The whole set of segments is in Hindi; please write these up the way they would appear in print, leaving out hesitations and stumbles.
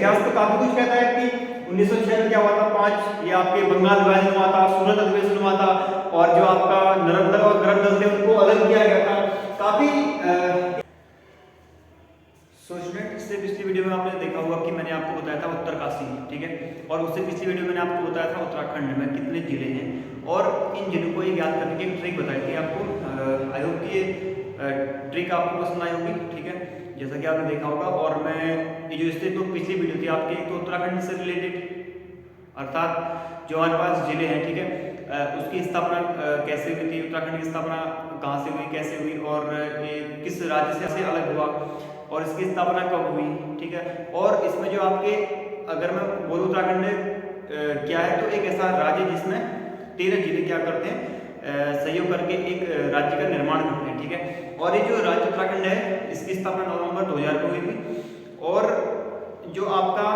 इतिहास तो काफी कुछ कहता है कि 1906 में क्या हुआ था, 5 ये आपके बंगाल विभाजन हुआ था, सूरत अधिवेशन हुआ था, और जो आपका नरंतर और गरल दल थे उनको अलग किया गया था। काफी स्टूडेंट, इससे पिछली वीडियो में आपने देखा होगा कि मैंने आपको बताया था उत्तरकाशी, ठीक है, और उससे पिछली वीडियो में मैंने आपको बताया था उत्तराखंड में कितने जिले हैं, और इन जिलों को एक याद करने की एक ट्रिक बताई थी आपको। आई होप कि ये ट्रिक आपको पसंद आई होगी, ठीक है, जैसा कि आपने देखा होगा। और मैं ये जो इससे तो पिछली वीडियो थी आपकी, तो उत्तराखंड से रिलेटेड अर्थात जो हमारे पास जिले हैं, ठीक है, उसकी स्थापना कैसे हुई थी, उत्तराखंड की स्थापना कहाँ से हुई, कैसे हुई, और ये किस राज्य से अलग हुआ, और इसकी स्थापना कब हुई, ठीक है। और इसमें जो आपके, अगर मैं बोलूँ उत्तराखंड क्या है, तो एक ऐसा राज्य जिसमें 13 जिले क्या करते हैं, सहयोग करके एक राज्य का निर्माण करते हैं, ठीक है। और ये जो राज्य उत्तराखंड है, इसकी स्थापना नवंबर 2000 को हुई थी। और जो आपका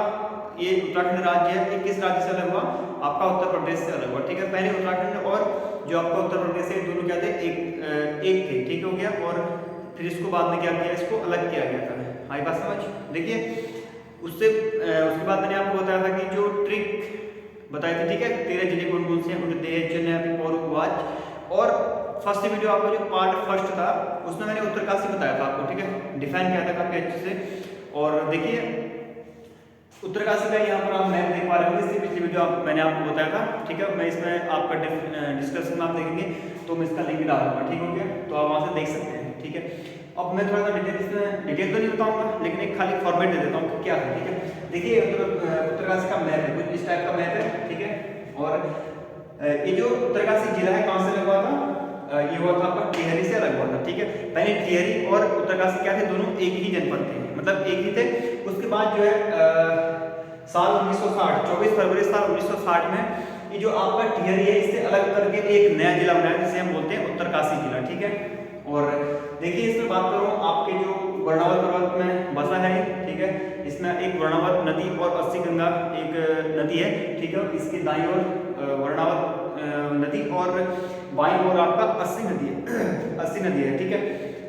ये उत्तराखंड राज्य है, ये किस राज्य से अलग हुआ, आपका उत्तर प्रदेश से अलग हुआ, ठीक है। पहले उत्तराखंड और जो आपका उत्तर प्रदेश है, दोनों क्या थे, एक थे, ठीक हो गया। और फिर इसको बाद में क्या किया, इसको अलग किया गया था। आई बात समझ? देखिए उसके बाद मैंने आपको बताया था कि जो ट्रिक बताई थी, ठीक है, 13 जिले कौन कौन से हैं, उदय, चेन्नई, पौरुवाच। और फर्स्ट वीडियो आपका जो पार्ट फर्स्ट था, उसमें मैंने उत्तरकाशी बताया था आपको, ठीक है, डिफाइन किया था काफी अच्छे से। और देखिए उत्तरकाशी का यहाँ पर आप मैप देख पा रहे होंगे, इससे पिछली वीडियो मैंने आपको बताया था, ठीक है। मैं इसमें आपका डिस्कशन में आप देखेंगे तो मैं इसका लिंक डाल दूंगा, ठीक हो गया, तो आप वहाँ से देख सकते हैं, ठीक है। अब मैं थोड़ा सा डिटेल तो नहीं बताऊंगा, लेकिन एक खाली फॉर्मेट दे देता हूँ कि क्या है, ठीक है। देखिए उत्तरकाशी का मैप है, कुछ इस टाइप का मैप है, ठीक है। और ये जो उत्तरकाशी जिला है कहाँ से लगा हुआ था, ये हुआ था आपका टिहरी से अलग हुआ था, ठीक है। पहले टिहरी और उत्तरकाशी क्या थे, दोनों एक ही जनपद थे, मतलब एक ही थे। उसके बाद जो है साल 1960, 24 फरवरी साल 1960 में ये जो आपका टिहरी है, इससे अलग करके एक नया जिला बनाया, जिसे हम बोलते हैं उत्तरकाशी जिला, ठीक है। और देखिए इसमें बात करूं, आपके जो वर्णावत पर्वत में बसा है, ठीक है, इसमें एक वर्णावत नदी और अस्सी गंगा एक नदी है, ठीक है। इसकी दाईं ओर वर्णावत नदी और बाईं ओर आपका अस्सी नदी है, अस्सी नदी है, ठीक है।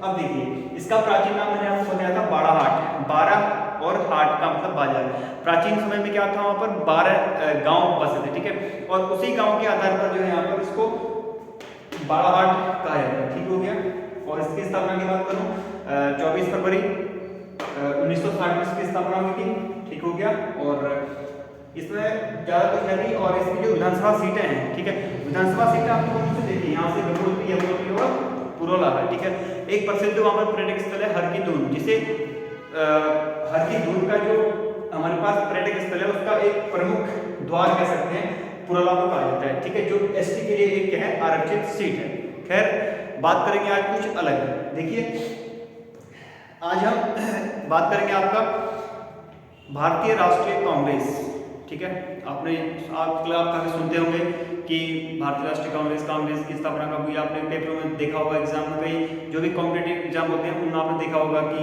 अब देखिए इसका प्राचीन नाम मैंने आपको बताया था बाड़ाहाट, 12 और हाट का मतलब बाजार। प्राचीन समय में क्या था, वहां पर 12 गांव बसे थे, ठीक है। और उसी गांव के आधार पर जो है यहाँ पर इसको बाड़ाहाट कहा जाता है, ठीक हो गया। और इसकी स्थापना की बात करूं, 24 फरवरी 1960 में इसकी स्थापना हुई थी, ठीक हो गया। और इसमें ज्यादा कुछ है नहीं। और इसकी जो विधानसभा सीटें हैं, ठीक है, विधानसभा सीटें आपको कौन से देखिए, यहाँ से गंगोत्री, यमुनोत्री और पुरोला है, ठीक है। एक प्रसिद्ध वहां पर पर्यटक स्थल है हर की दून, जिसे हर की दून का जो हमारे पास पर्यटक स्थल है, उसका एक प्रमुख द्वार कह सकते हैं, पुरोला को कहा जाता है, ठीक है, जो एसटी के लिए एक है आरक्षित सीट है। खैर बात करेंगे आज कुछ अलग। देखिए आज हम बात करेंगे आपका भारतीय राष्ट्रीय कांग्रेस, ठीक है। आपने आजकल आप काफी सुनते होंगे कि भारतीय राष्ट्रीय कांग्रेस की स्थापना कब हुई, आपने पेपरों में देखा होगा, एग्जाम में कई जो भी कॉम्पिटेटिव एग्जाम होते हैं उनमें आपने देखा होगा कि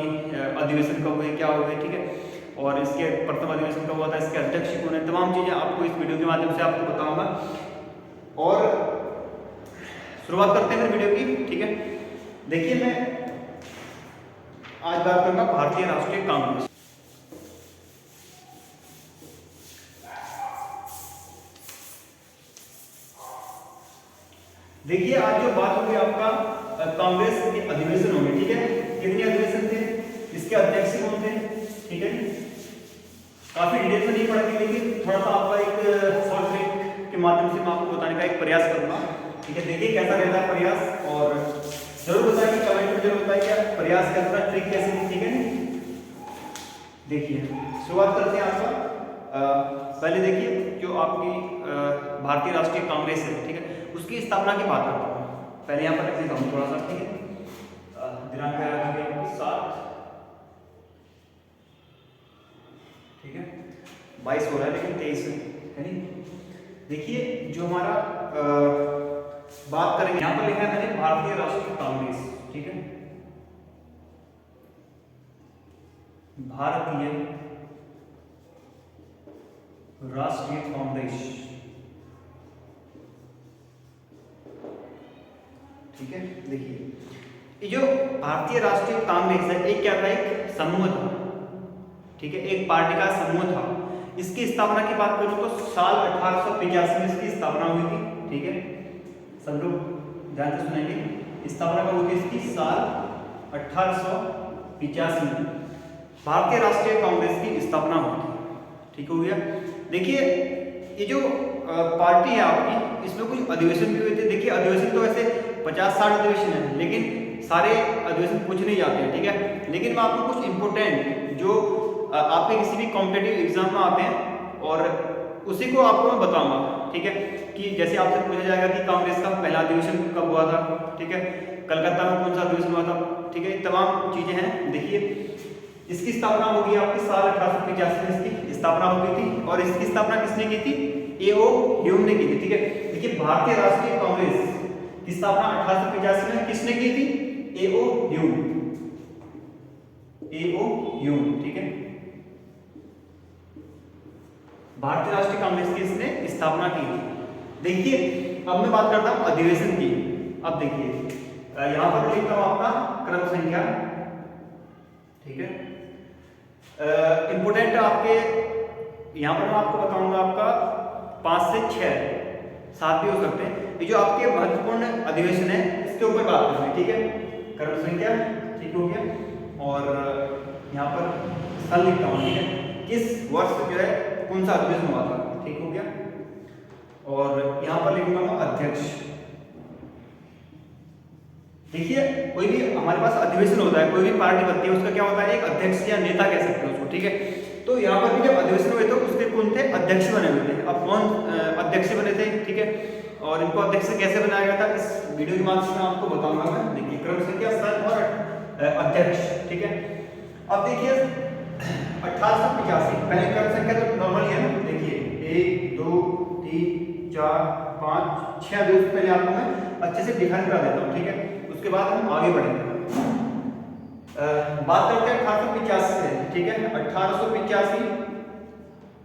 अधिवेशन कब हुए, क्या हुए, ठीक है। और इसके प्रथम अधिवेशन कब हुआ था, इसके अध्यक्ष कौन है, तमाम चीजें आपको इस वीडियो के माध्यम से आपको बताऊंगा। और शुरुआत करते हैं वीडियो की, ठीक है। देखिए मैं आज बात करूंगा भारतीय राष्ट्रीय कांग्रेस। देखिए आज जो बात होगी आपका कांग्रेस के अधिवेशन होंगे, ठीक है। कितने अधिवेशन थे, इसके अध्यक्ष कौन थे, ठीक है। काफी डिटेल में नहीं पढ़ेंगे, लेकिन थोड़ा सा आपका एक शॉर्ट ट्रिक के माध्यम से मैं आपको बताने का एक प्रयास करूंगा, ठीक है। देखिए कैसा रहता है प्रयास, और जरूर बताइए, कमेंट में जरूर बताइए क्या प्रयास कैसा था, ट्रिक कैसी थी, ठीक है। देखिए शुरुआत करते हैं आपका। पहले देखिए जो आपकी भारतीय राष्ट्रीय कांग्रेस है, ठीक है, उसकी स्थापना की बात करता हूँ। पहले यहाँ पर लिख देता हूँ थोड़ा सा, ठीक है। दिनांक है आपकी 7, ठीक है, 22 हो रहा है लेकिन 23 है नहीं। देखिए जो हमारा बात करेंगे, यहाँ पर लिखा है मैंने भारतीय राष्ट्रीय कांग्रेस, ठीक है, भारतीय राष्ट्रीय कांग्रेस, ठीक है। देखिए ये जो भारतीय राष्ट्रीय कांग्रेस है, एक क्या था, एक समूह था, ठीक है, एक पार्टी का समूह था। इसकी स्थापना की बात करूं तो साल 1885 में इसकी स्थापना हुई थी। ठीक है, सब लोग ध्यान से सुनेंगे। स्थापना कब हुई थी इसकी? साल 1885 में भारतीय राष्ट्रीय कांग्रेस की स्थापना हुई थी। ठीक हो गया। देखिए ये जो पार्टी है आपकी, इसमें कुछ अधिवेशन भी हुए थे। देखिए अधिवेशन तो वैसे 50-60 अधिवेशन है, लेकिन सारे अधिवेशन पूछ नहीं जाते हैं। ठीक है, लेकिन मैं आपको कुछ इंपोर्टेंट जो आपके किसी भी कॉम्पिटिटिव एग्जाम में आते हैं और उसी को आपको मैं बताऊंगा। ठीक है, कि जैसे आपसे पूछा जाएगा कि कांग्रेस का पहला अधिवेशन कब हुआ था। ठीक है, कलकत्ता में कौन सा अधिवेशन हुआ था। ठीक है, तमाम चीजें हैं। देखिए इसकी स्थापना होगी आपकी साल 1885 में इसकी स्थापना हो गई थी। और इसकी स्थापना किसने की थी? ए.ओ. ह्यूम ने की थी। ठीक है, देखिए भारतीय राष्ट्रीय कांग्रेस की स्थापना 1885 में किसने की थी? ए.ओ. ह्यूम। ए.ओ. ह्यूम। ठीक है, भारतीय राष्ट्रीय कांग्रेस की इसने स्थापना की थी। देखिए अब मैं बात करता हूं अधिवेशन की। अब देखिए यहां पर लिखता हूं आपका क्रम संख्या। ठीक है, इंपोर्टेंट आपके यहां पर मैं आपको बताऊंगा आपका 5 से 6, 7 भी हो सकते हैं। ये जो आपके महत्वपूर्ण अधिवेशन है इसके ऊपर बात करते हैं। ठीक है, क्रम संख्या ठीक हो गया। और यहाँ पर साल लिखता हूँ। ठीक है, किस वर्ष जो है कौन सा अधिवेशन हुआ था। ठीक हो गया। और यहाँ पर लिखूंगा मैं अध्यक्ष। देखिए कोई भी हमारे पास अधिवेशन होता है, कोई भी पार्टी बनती है, उसका क्या होता है? एक अध्यक्ष या नेता कह सकते हैं उसको। ठीक है, तो यहाँ पर भी जब अधिवेशन हुए तो उसके कौन थे? अध्यक्ष बने हुए थे। अब कौन अध्यक्ष बने थे? ठीक है, और इनको अध्यक्ष कैसे बनाया गया था इस वीडियो के माध्यम से आपको बताऊंगा मैं। देखिए क्रम संख्या, सन और अध्यक्ष। ठीक है, अब देखिए 1885 पहले क्रम संख्या तो नॉर्मल है ना। देखिए 1 2 3 4 5 6 अधिवेशन पहले आपको मैं अच्छे से डिफाइन करा देता हूँ। ठीक है, उसके बाद हम आगे बढ़ेंगे। बात करते हैं 1885 से। ठीक है, 1885,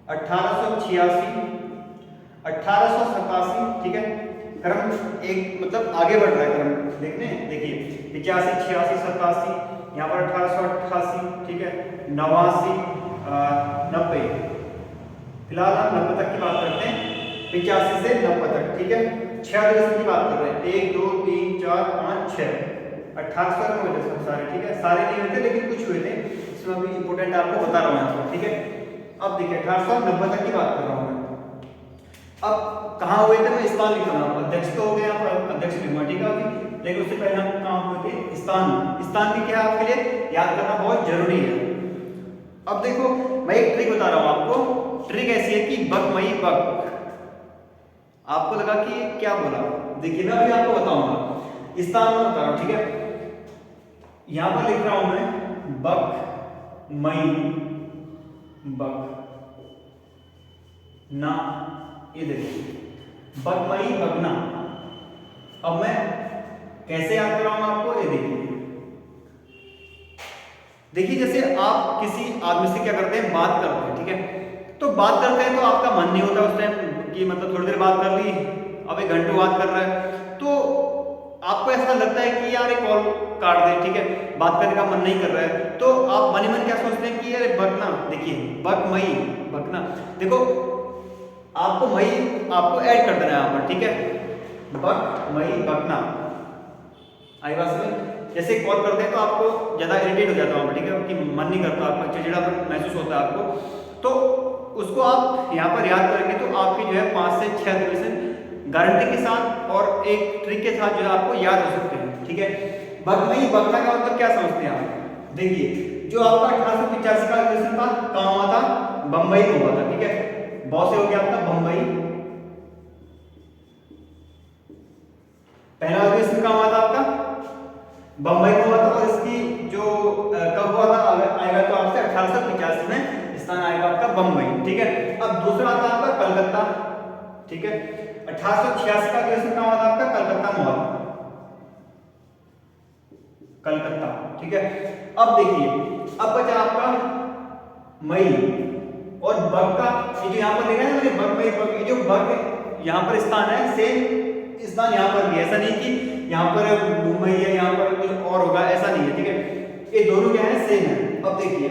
1886, 1887। ठीक है, क्रम एक मतलब आगे बढ़ रहा है क्रम। देखिए 85, 86, 87, यहाँ पर 1888। ठीक है, 89, 90। फिलहाल हम 90 तक की बात करते हैं, 85 से 90 तक। ठीक है, 6 अधिवेशन की बात कर रहे हैं। 1 2 3 4 5 6 1800 में हुए थे सब सारे। ठीक है, सारे नहीं हुए थे लेकिन कुछ हुए थे। इसमें अभी इंपोर्टेंट आपको बता रहा हूँ। ठीक है, अब देखिए 1890 तक की बात कर रहा हूँ मैं। अब कहाँ हुए थे? मैं स्थान लिख रहा हूँ। अध्यक्ष तो हो गया, अध्यक्ष लिखूंगा। ठीक है, अभी लेकिन उससे पहले हम कहाँ हुए थे? स्थान भी क्या है आपके लिए याद करना बहुत जरूरी है। अब देखो मैं एक ट्रिक बता रहा हूँ आपको। ट्रिक ऐसी है कि बक मई बक। आपको लगा कि क्या बोला? देखिए मैं अभी आपको बताऊंगा, स्थान में बता रहा हूँ। ठीक है, यहां पर लिख रहा हूं मैं बक मई बक ना। ये देखिए बक मई बकना। अब मैं कैसे याद कराऊंगा आपको? ये देखिए जैसे आप किसी आदमी से क्या करते हैं? बात करते हैं। ठीक है, तो बात करते हैं तो आपका मन नहीं होता उस टाइम कि मतलब थोड़ी देर बात कर ली, अब 1 घंटे बात कर रहा है, तो आपको ऐसा लगता है कि यार एक कॉल काट दे। ठीक है, बात करने का मन नहीं कर रहा है, तो आप मन ही मन क्या सोचते हैं कि यार बकना। देखिए बक मई बकना। देखो आपको मई आपको ऐड कर देना है यहाँ पर। ठीक है, बक मई बकना। आई बात समझ? जैसे कॉल करते हैं तो आपको ज्यादा इरिटेट हो जाता है। ठीक है, कि मन नहीं करता, आपका चिड़चिड़ापन महसूस होता है आपको, तो उसको आप यहाँ पर याद करेंगे तो आपकी जो है 5 से 6 अधिवेशन गारंटी के साथ और एक ट्रिक के साथ जो है आपको याद हो सकते हैं। ठीक है, बकमई बकना का मतलब क्या समझते हैं आप? देखिए जो आपका 1885 का अधिवेशन था कहाँ हुआ था? बंबई में हुआ था। ठीक है, बहुत से हो गया आपका बंबई। पहला अधिवेशन कहाँ हुआ था आपका? बंबई में हुआ था। और इसकी जो कब हुआ था आएगा तो आपसे 1885 में स्थान आएगा आपका बंबई। ठीक है, अब दूसरा आता है आपका कलकत्ता। ठीक है, 1886 का अधिवेशन कहाँ हुआ था आपका? कलकत्ता में हुआ था, कलकत्ता। ठीक है, अब देखिए अब बचा आपका मई और बक का। ये जो यहाँ पर लिखा है ना बक मई बक, ये जो बक यहाँ पर स्थान है सेम स्थान यहाँ पर भी। ऐसा नहीं कि यहाँ पर मुंबई है यहाँ पर कुछ और होगा, ऐसा नहीं है। ठीक है, ये दोनों क्या है? सेम है। अब देखिए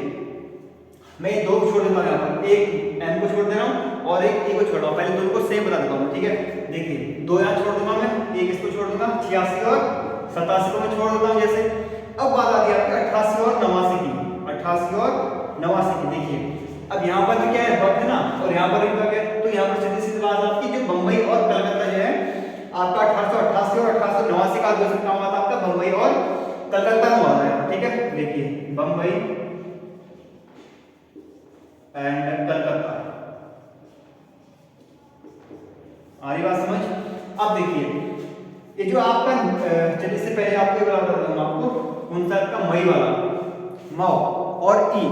मैं दो छोड़ देता हूँ यहाँ पर, एक एम को छोड़ दे रहा हूँ और एक ए को छोड़ रहा हूँ। पहले दोनों को सेम बता देता हूँ, ठीक है। देखिए दो यहाँ छोड़ दूंगा मैं, एक इसको छोड़ दूंगा, 86 और 87 को मैं छोड़ देता हूँ जैसे। अब बात आती है आपकी 88 और 89 की, 88 और 89 की। देखिए अब यहाँ पर भी क्या है, वक्त है ना, और यहाँ पर भी वक्त है, तो यहाँ पर सीधी सीधी बात आपकी जो बम्बई और कलकत्ता जो है आपका 1888 और 1889 का अधिवेशन कहाँ हुआ था आपका, बम्बई और कलकत्ता में हुआ था, ठीक है। देखिए बम्बई एंड कलकत्ता, आ रही बात समझ। अब देखिए ये जो आपका चलिए इससे पहले आपको बता दूंगा आपको कौन सा आपका मई वाला, मऊ और ई,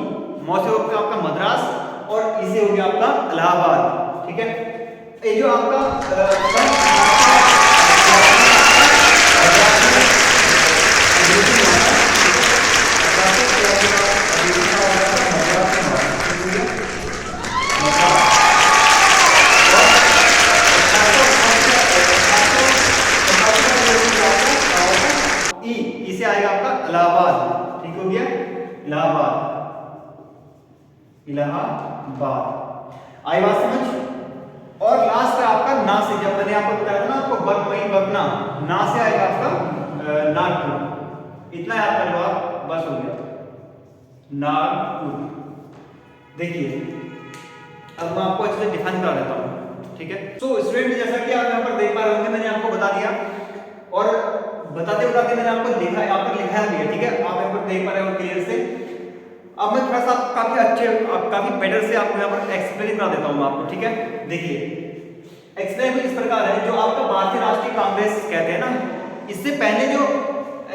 मऊ से हो गया आपका मद्रास और ई से हो गया आपका इलाहाबाद, ठीक है। ये जो आपका इसे आएगा आपका इलाहाबाद, ठीक हो गया, इलाहाबाद, इलाहाबाद, आई बात समझ। और लास्ट है आपका ना से, जब मैंने आपको बताया था ना आपको बगमई बगना, ना से आएगा आपका नागपुर। इतना याद कर लो आप, बस हो गया नागपुर। देखिए अब मैं आपको अच्छे से डिफाइन करा देता हूँ, ठीक है। सो स्टूडेंट जैसा कि आप यहाँ पर देख पा रहे होंगे, मैंने आपको बता दिया और बताते बताते मैंने आपको लिखा, यहाँ पर लिखाया भी है, ठीक है। आप यहाँ पर देख पा रहे हो क्लियर से। अब मैं थोड़ा सा काफी अच्छे काफी बेटर से आपको यहाँ पर एक्सप्लेन करा देता हूँ आपको, ठीक है। देखिए एक्सप्लेन इस प्रकार है, जो आपका भारतीय राष्ट्रीय कांग्रेस कहते हैं ना, इससे पहले जो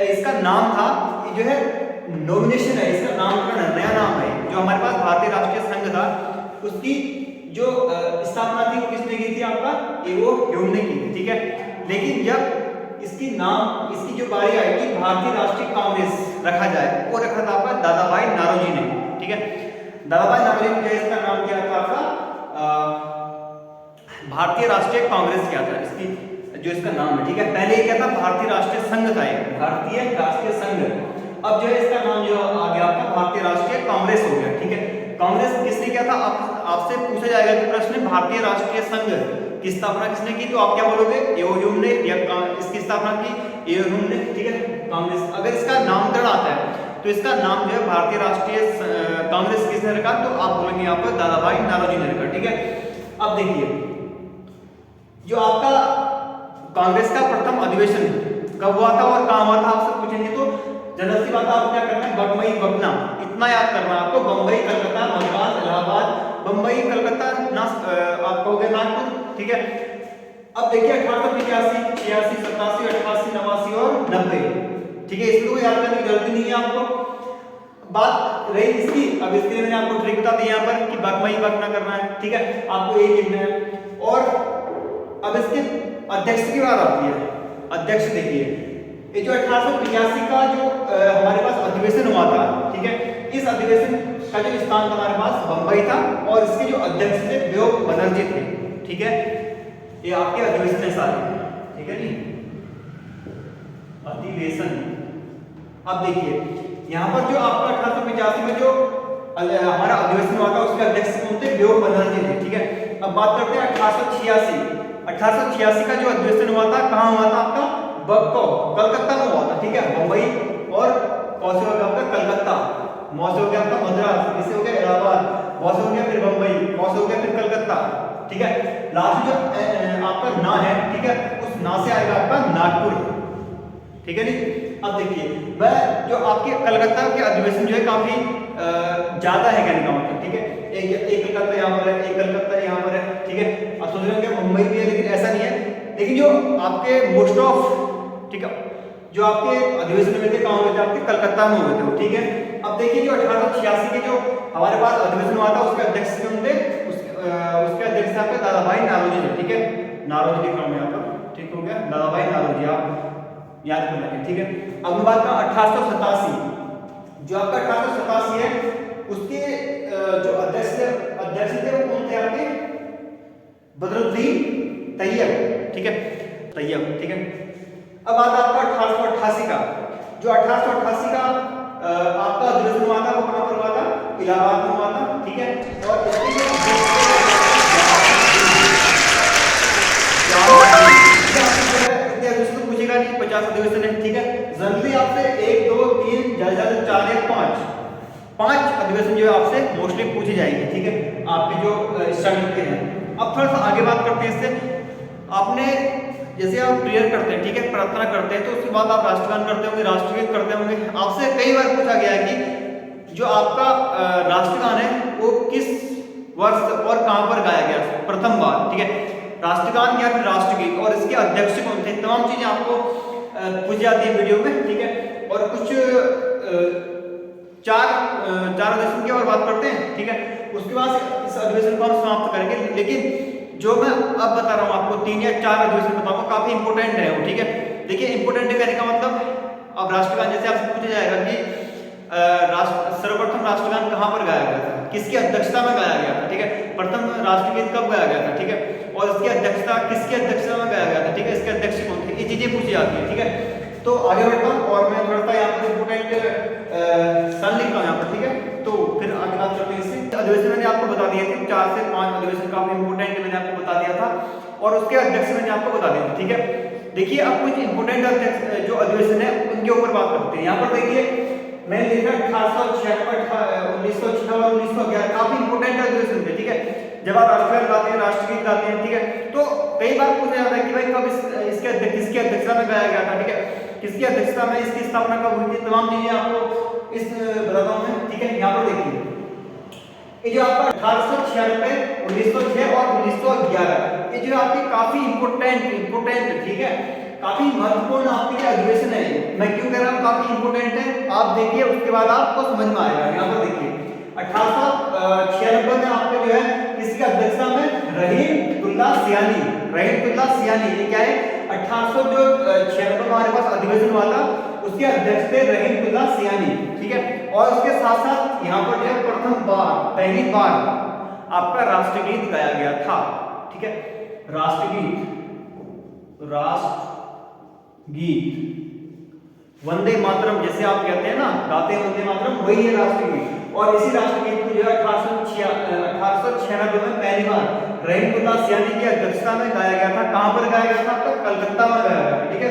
इसका नाम था, ये जो है नॉमिनेशन है, इसका नामकरण नया नाम है। जो हमारे पास भारतीय राष्ट्रीय संघ था उसकी जो स्थापना थी वो किसने की थी, आपका एओ ह्यूम ने की थी, ठीक है। लेकिन जब इसकी जो बारी आएगी भारतीय राष्ट्रीय कांग्रेस रखा जाए, वो रखा था आपका दादा भाई नारोजी ने, ठीक है। दादा भाई नारोजी ने इसका नाम क्या था आपका भारतीय राष्ट्रीय कांग्रेस क्या था, इसकी जो इसका नाम है, ठीक है। पहले ये क्या था, भारतीय राष्ट्रीय संघ था, भारतीय राष्ट्रीय संघ। अब जो है इसका नाम जो आ गया आपका भारतीय राष्ट्रीय कांग्रेस हो गया, ठीक है। कांग्रेस किसने किया था, आपसे पूछा जाएगा कि प्रश्न भारतीय राष्ट्रीय संघ की स्थापना किसने की, तो आप क्या बोलोगे, एओ ह्यूम ने, या इसकी स्थापना की एओ ह्यूम ने, ठीक है। कांग्रेस, अगर इसका नामकरण आता है तो इसका नाम जो है भारतीय राष्ट्रीय कांग्रेस किसने रखा, तो आप बोलेंगे यहाँ पर दादा भाई नारोजी ने रखा, ठीक है। अब देखिए जो आपका कांग्रेस का प्रथम अधिवेशन कब हुआ था और कहां हुआ था, आपसे पूछेंगे तो जनरल सी बात आप क्या करना है, बगमई बगना, इतना याद करना है आपको। बम्बई कलकत्ता मद्रास इलाहाबाद, बम्बई कलकत्ता आपका हो गया नागपुर, ठीक है। अब देखिए 1885 86 87 88 89 और 90, ठीक है। इसको याद करने की जरूरत नहीं है आपको। बात रही इसकी, अब इसके लिए मैंने आपको ट्रिक बता दी यहाँ पर कि बगमई बगना करना है, ठीक है। आपको ये लिखना है। और अब इसके अध्यक्ष की बात आती है। अध्यक्ष देखिए ये जो 1885 का जो हमारे पास अधिवेशन हुआ था, ठीक है, इस अधिवेशन का जो स्थान हमारे पास बंबई था और इसके जो अध्यक्ष थे वो बनर्जी थे, ठीक है। ये आपके अधिवेशन है सारे, ठीक है जी, अधिवेशन। अब देखिए यहाँ पर जो आपका 1885 में जो हमारा अधिवेशन हुआ था उसके अध्यक्ष कौन थे, वो बनर्जी थे, ठीक है। अब बात करते हैं 1886 का जो अधिवेशन हुआ था कहाँ हुआ था आपका, कलकत्ता में हुआ था, ठीक है। मुंबई और कौन से हो गया आपका कलकत्ता, मौ से हो गया आपका मद्रास, इससे हो गया इलाहाबाद, मौ से हो गया फिर मुंबई, मौ से हो गया फिर कलकत्ता, ठीक है। लास्ट जो आपका ना है, ठीक है, उस ना से आएगा आपका नागपुर, ठीक है जी। अब देखिए वह जो आपके कलकत्ता के अधिवेशन जो है काफी ज्यादा है कहने का मतलब, ठीक है। एक कलकत्ता यहाँ पर है, एक कलकत्ता यहाँ पर है, ठीक है। अब सोच रहे होंगे मुंबई भी है, लेकिन ऐसा नहीं है। लेकिन जो आपके मोस्ट ऑफ, ठीक है, जो आपके अधिवेशन में थे कहाँ हुए थे, आपके कलकत्ता में हुए थे, ठीक है। अब देखिए जो 1886 के जो हमारे पास अधिवेशन हुआ था उसके अध्यक्ष कौन थे, उसके अध्यक्ष आपके दादा भाई नारोजी थे, ठीक है। नारोजी लिखा हूं यहाँ पर, ठीक हो गया, दादा भाई नारोजी, आप याद कर रखें, ठीक है। अब बात का 1887, जो आपका 1887 है उसके जो अध्यक्ष थे वो कौन थे आपके, बदरुद्दीन तैयब, ठीक है, तैयब, ठीक है। अब आता आपका 1888 का, जो 1888 का आपका अधिवेशन हुआ था वो कहां पर हुआ था, इलाहाबाद में हुआ था, ठीक है। और पूछेगा नहीं 50 अधिवेशन है, ठीक है। जनरली आपसे 1 2 3 ज्यादा 4 या 5 अधिवेशन जो है आपसे मोस्टली पूछी जाएगी, ठीक है, आपके जो स्टार्टिंग के हैं। अब थोड़ा सा आगे बात करते हैं इससे। आपने जैसे आप प्रेयर करते हैं, ठीक है, प्रार्थना करते हैं, तो उसके बाद आप राष्ट्रगान करते होंगे, राष्ट्रगीत करते होंगे। आपसे कई बार पूछा गया है कि जो आपका राष्ट्रगान है वो किस वर्ष और कहां पर गाया गया प्रथम बार, ठीक है, राष्ट्रगान या फिर राष्ट्रगीत, और इसके अध्यक्ष कौन थे, तमाम चीजें आपको पूछ जाती है वीडियो में, ठीक है। और कुछ चार अधिवेशन की और बात करते हैं, ठीक है। उसके बाद इस अधिवेशन को हम समाप्त करेंगे, लेकिन जो मैं अब बता रहा हूँ आपको 3 या 4 अधिवेशन बताऊंगा, काफी इंपोर्टेंट है वो, ठीक है। देखिए इंपोर्टेंट कहने का मतलब अब राष्ट्रगान जैसे आपसे पूछा जाएगा कि सर्वप्रथम राष्ट्रगान कहां पर गाया गया था, किसकी अध्यक्षता में गाया गया था, ठीक है, प्रथम राष्ट्रगीत कब गाया गया था, ठीक है, और इसकी अध्यक्षता किसकी अध्यक्षता में गाया गया था, ठीक है, इसके अध्यक्ष कौन थे, ये चीजें पूछी जाती है, ठीक है। तो आगे बढ़ता हूं और मैं थोड़ा सा यहाँ पर इंपोर्टेंट सन लिखता हूँ यहाँ पर, ठीक है। तो फिर आगे बात करते हैं इससे। अधिवेशन मैंने आपको बता दिए थे, 4 से 5 अधिवेशन काफी इंपोर्टेंट मैंने आपको बता दिया था, और उसके अध्यक्ष मैंने आपको बता दिया था, ठीक है। देखिए अब कुछ इंपोर्टेंट अध्यक्ष जो अधिवेशन है उनके ऊपर बात करते हैं। यहाँ पर देखिए मैंने लिखा 1896, 1906 और 1911 काफी इंपोर्टेंट अधिवेशन थे, ठीक है। जब आप राष्ट्रगान गाते हैं, राष्ट्रगीत गाते हैं, ठीक है, तो कई बार पूछा जाता है कि भाई कब इसके किसकी अध्यक्षता में गाया गया था, ठीक है, किसकी अध्यक्षता में इसकी स्थापना कब हुई थी, तमाम चीजें आपको इस बताता हूं मैं, ठीक है। यहाँ पर देखिए ये जो आपका 1896, 1906 और 1911 ये जो आपके काफी इंपोर्टेंट, ठीक है, काफी महत्वपूर्ण आपके लिए अधिवेशन है। मैं क्यों कह रहा हूँ काफी इंपोर्टेंट है, आप देखिए उसके बाद आपको समझ में आएगा। यहाँ पर देखिए 1896 में आपको जो है किसकी अध्यक्षता में, रहीमतुल्लाह सियानी, ये क्या है 1896 में हमारे पास अधिवेशन हुआ था, उसके अध्यक्ष थे रहीमतुल्लाह सियानी, ठीक है। और उसके साथ साथ यहाँ पर जो है पहली बार आपका राष्ट्रगीत गाया गया था, ठीक है, राष्ट्रगीत वंदे मातरम जैसे आप कहते हैं ना, गाते हैं वंदे मातरम, वही है राष्ट्रगीत। और इसी राष्ट्रगीत को जो है 1896 में पहली बार रहीमतुल्लाह सियानी की अध्यक्षता में गाया गया था। कहां पर गाया गया था? तो कलकत्ता में गाया गया, ठीक है,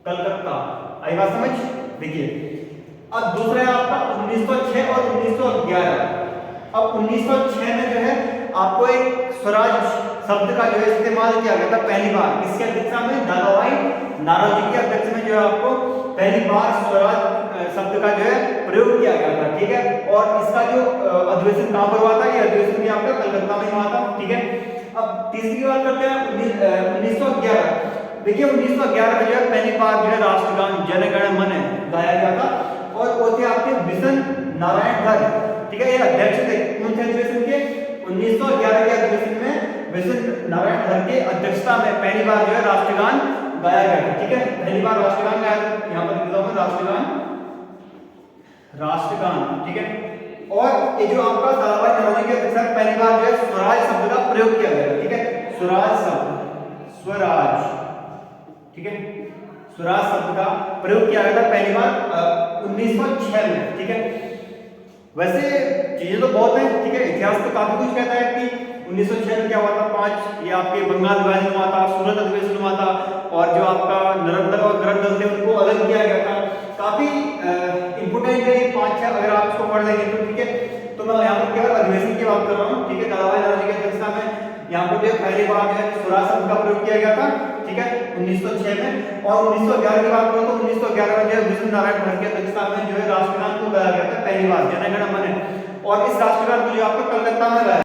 कलकत्ता। आई बात समझ? देखिए अब दूसरा है आपका 1906 और 1911। अब 1906 में जो है आपको एक स्वराज शब्द का जो है इस्तेमाल किया गया था पहली बार, किसकी अध्यक्षता में, दादाभाई नारोजी की अध्यक्षता में जो है आपको पहली बार स्वराज शब्द का जो है प्रयोग किया गया था, ठीक है। और इसका जो अधिवेशन कहां पर हुआ था, ये अधिवेशन भी आपका कलकत्ता में हुआ था, ठीक है। अब तीसरी की बात करते हैं 1911। देखिए 1911 में जो है पहली बार जो है राष्ट्रगान जन गण मन गाया गया था, और वो थे आपके बिशन नारायण धर, ठीक है, ये अध्यक्ष थे। कौन थे अधिवेशन के? 1911 के अधिवेशन में बिशन नारायण धर के अध्यक्षता में पहली बार जो है राष्ट्रगान गाया गया था, ठीक है, पहली बार राष्ट्रगान गाया था। यहाँ पर लिखा हुआ राष्ट्रगान, ठीक है। और ये जो आपका दादाभाई नौरोजी के अध्यक्षता में पहली बार जो है स्वराज शब्द का प्रयोग किया गया, ठीक है, स्वराज शब्द, स्वराज, ठीक है, स्वराज शब्द का प्रयोग किया गया था पहली बार 1906 में, ठीक है। वैसे चीजें तो बहुत हैं, ठीक है, इतिहास तो काफी कुछ कहता है कि 1906 में क्या हुआ था, 5 ये आपके बंगाल विभाजन हुआ था, सूरत अधिवेशन हुआ था, और जो आपका नरंदर और गरदल थे उनको अलग किया गया था। काफी इंपोर्टेंट है ये 5-6, अगर आप इसको पढ़ लेंगे तो, ठीक है। तो मैं यहाँ पर केवल अधिवेशन की बात कर रहा हूँ, ठीक है। दादाभाई नौरोजी की अध्यक्षता में यहाँ पर जो पहली बार जो है स्वराज शब्द का प्रयोग किया गया था, ठीक है, 1906 में। और 1911 की बात करो तो 1911 में जो है बिशन नारायण धर की अध्यक्षता में जो है राष्ट्रगान को गाया गया था पहली बार, जन गण मन। और इस राष्ट्रगान को जो आपको कलकत्ता में गाया